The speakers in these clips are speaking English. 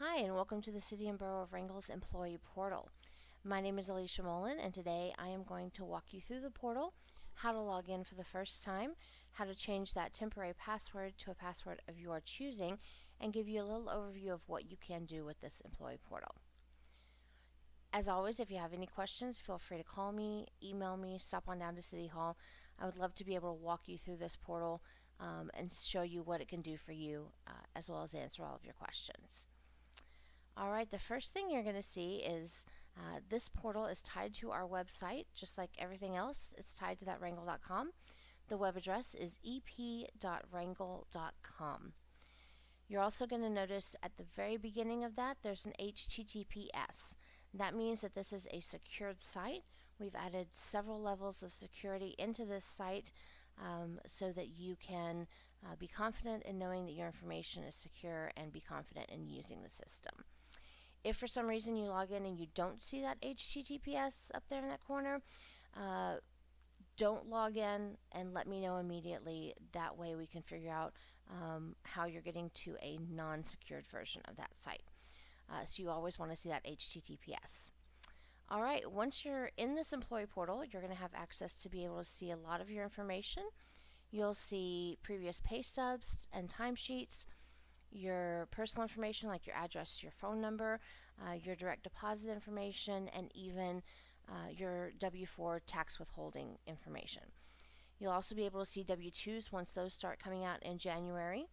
Hi, and welcome to the City and Borough of Wrangell's Employee Portal. My name is Alicia Mullen, and today I am going to walk you through the portal, how to log in for the first time, how to change that temporary password to a password of your choosing, and give you a little overview of what you can do with this employee portal. As always, if you have any questions, feel free to call me, email me, stop on down to City Hall. I would love to be able to walk you through this portal and show you what it can do for you, as well as answer all of your questions. Alright, the first thing you're going to see is this portal is tied to our website, just like everything else. It's tied to that wrangell.com. The web address is ep.wrangell.com. You're also going to notice at the very beginning of that there's an HTTPS. That means that this is a secured site. We've added several levels of security into this site so that you can be confident in knowing that your information is secure and be confident in using the system. If for some reason you log in and you don't see that HTTPS up there in that corner, don't log in and let me know immediately. That way we can figure out how you're getting to a non-secured version of that site. So you always want to see that HTTPS. Alright, once you're in this employee portal, you're going to have access to be able to see a lot of your information. You'll see previous pay stubs and timesheets, your personal information like your address, your phone number, your direct deposit information, and even your W-4 tax withholding information. You'll also be able to see W-2s once those start coming out in January.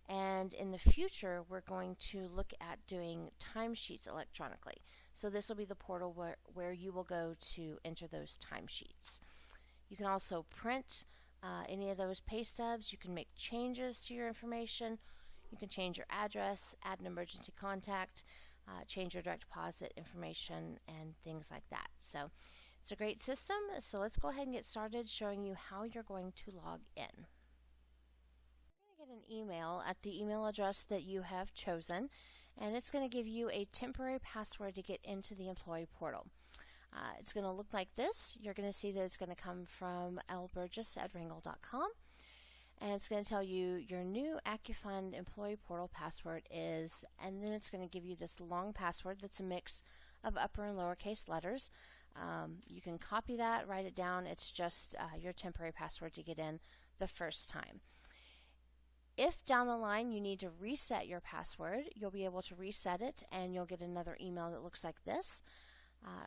And in the future, we're going to look at doing timesheets electronically. So this will be the portal where you will go to enter those timesheets. You can also print any of those pay stubs. You can make changes to your information. You can change your address, add an emergency contact, change your direct deposit information, and things like that. So it's a great system. So let's go ahead and get started showing you how you're going to log in. You're going to get an email at the email address that you have chosen, and it's going to give you a temporary password to get into the employee portal. It's going to look like this. You're going to see that it's going to come from lburgess@wrangell.com. And it's going to tell you your new AccuFund employee portal password is, and then it's going to give you this long password that's a mix of upper and lowercase letters. You can copy that, write it down. It's just your temporary password to get in the first time. If down the line you need to reset your password, you'll be able to reset it and you'll get another email that looks like this.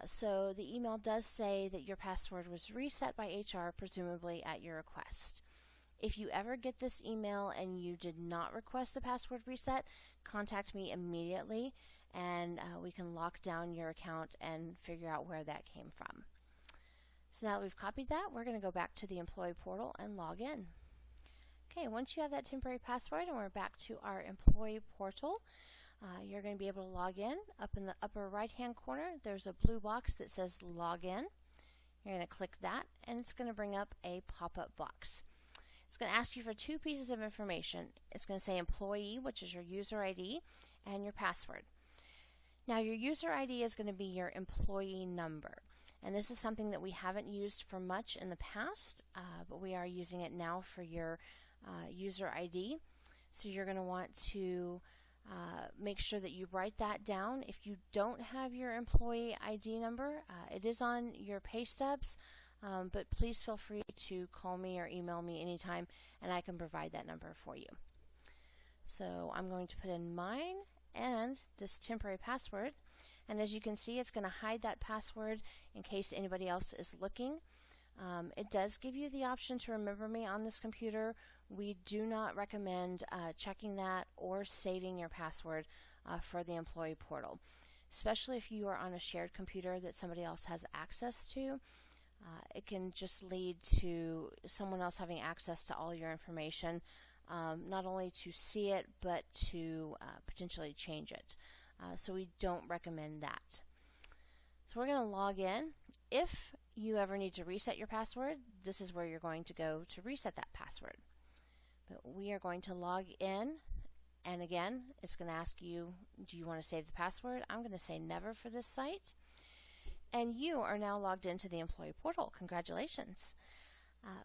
So the email does say that your password was reset by HR, presumably at your request. If you ever get this email and you did not request a password reset, contact me immediately and we can lock down your account and figure out where that came from. So now that we've copied that, we're going to go back to the employee portal and log in. Okay, once you have that temporary password and we're back to our employee portal, you're going to be able to log in. Up in the upper right hand corner, there's a blue box that says log in. You're going to click that and it's going to bring up a pop-up box. It's going to ask you for two pieces of information. It's going to say employee, which is your user ID, and your password. Now your user ID is going to be your employee number. And this is something that we haven't used for much in the past, but we are using it now for your user ID. So you're going to want to make sure that you write that down. If you don't have your employee ID number, it is on your pay stubs. But please feel free to call me or email me anytime and I can provide that number for you. So I'm going to put in mine and this temporary password, and as you can see, it's going to hide that password in case anybody else is looking. It does give you the option to remember me on this computer. We do not recommend checking that or saving your password for the employee portal, especially if you are on a shared computer that somebody else has access to. It can just lead to someone else having access to all your information, not only to see it, but to potentially change it. So we don't recommend that. So we're going to log in. If you ever need to reset your password, this is where you're going to go to reset that password. But we are going to log in, and again, it's going to ask you, do you want to save the password? I'm going to say never for this site. And you are now logged into the employee portal. Congratulations.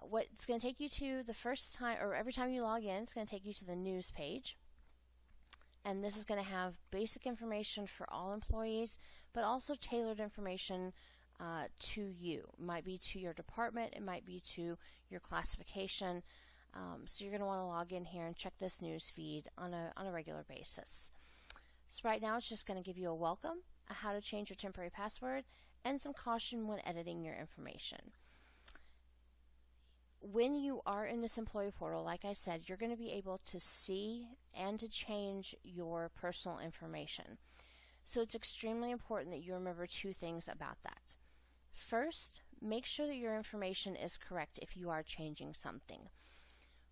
What it's going to take you to the first time, or every time you log in, it's going to take you to the news page. and this is going to have basic information for all employees, but also tailored information to you. It might be to your department, it might be to your classification. So you're going to want to log in here and check this news feed on a regular basis. So right now it's just going to give you a welcome, how to change your temporary password, and some caution when editing your information. When you are in this employee portal, like I said, you're going to be able to see and to change your personal information. So it's extremely important that you remember two things about that. First, make sure that your information is correct if you are changing something.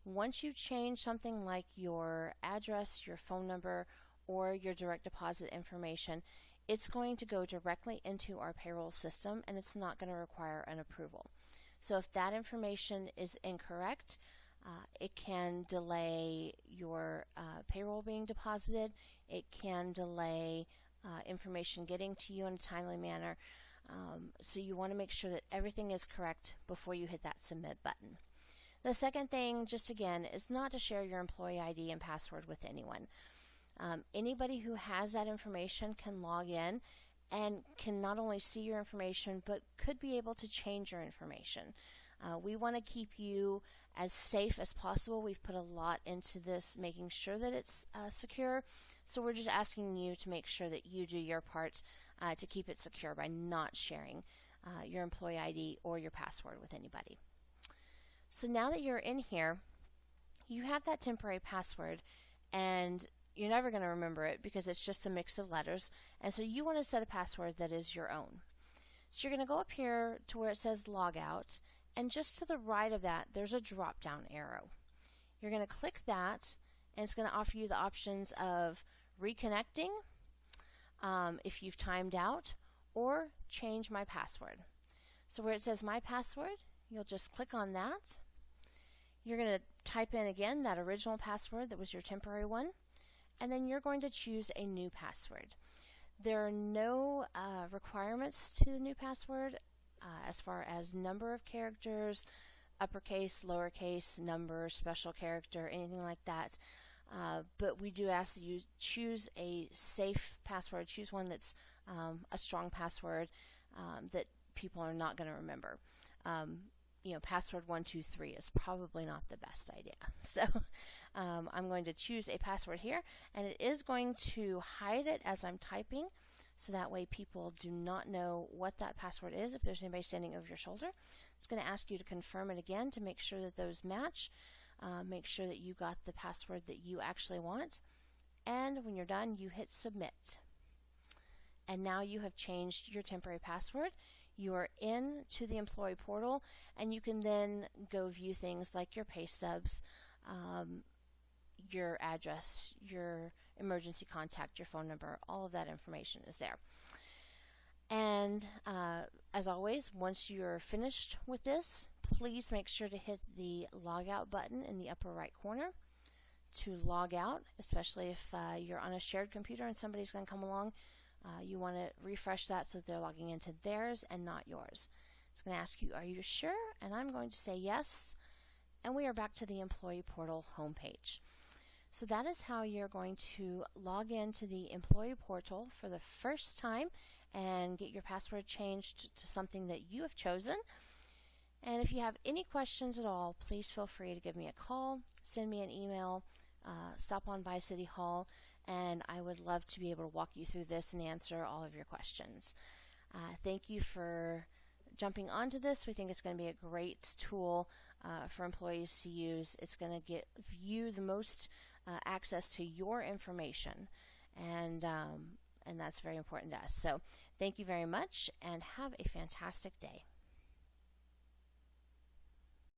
Once you change something like your address, your phone number, or your direct deposit information, it's going to go directly into our payroll system and it's not going to require an approval. So if that information is incorrect, it can delay your payroll being deposited. It can delay information getting to you in a timely manner. So you want to make sure that everything is correct before you hit that submit button. The second thing, just again, is not to share your employee ID and password with anyone. Anybody who has that information can log in and can not only see your information, but could be able to change your information. We want to keep you as safe as possible. We've put a lot into this, making sure that it's secure. So we're just asking you to make sure that you do your part to keep it secure by not sharing your employee ID or your password with anybody. So now that you're in here, you have that temporary password, and you're never going to remember it because it's just a mix of letters. And so you want to set a password that is your own. So you're going to go up here to where it says logout, and just to the right of that, there's a drop down arrow. You're going to click that, and it's going to offer you the options of reconnecting if you've timed out, or change my password. So where it says my password, you'll just click on that. You're going to type in again that original password that was your temporary one, and then you're going to choose a new password. There are no requirements to the new password as far as number of characters, uppercase, lowercase, number, special character, anything like that. But we do ask that you choose a safe password, choose one that's a strong password that people are not going to remember. Password 123 is probably not the best idea. So I'm going to choose a password here, and it is going to hide it as I'm typing, so that way people do not know what that password is if there's anybody standing over your shoulder. It's going to ask you to confirm it again to make sure that those match. Make sure that you got the password that you actually want, and when you're done, you hit submit. And now you have changed your temporary password. You are in to the employee portal, and you can then go view things like your pay stubs, your address, your emergency contact, your phone number. All of that information is there. And as always, once you're finished with this, please make sure to hit the logout button in the upper right corner to log out, especially if you're on a shared computer and somebody's going to come along. You want to refresh that so that they're logging into theirs and not yours. It's going to ask you, are you sure? And I'm going to say yes. And we are back to the employee portal homepage. So that is how you're going to log into the employee portal for the first time and get your password changed to something that you have chosen. And if you have any questions at all, please feel free to give me a call, send me an email, stop on by City Hall, and I would love to be able to walk you through this and answer all of your questions. Thank you for jumping onto this. We think it's going to be a great tool for employees to use. It's going to give you the most access to your information, and that's very important to us. So thank you very much, and have a fantastic day.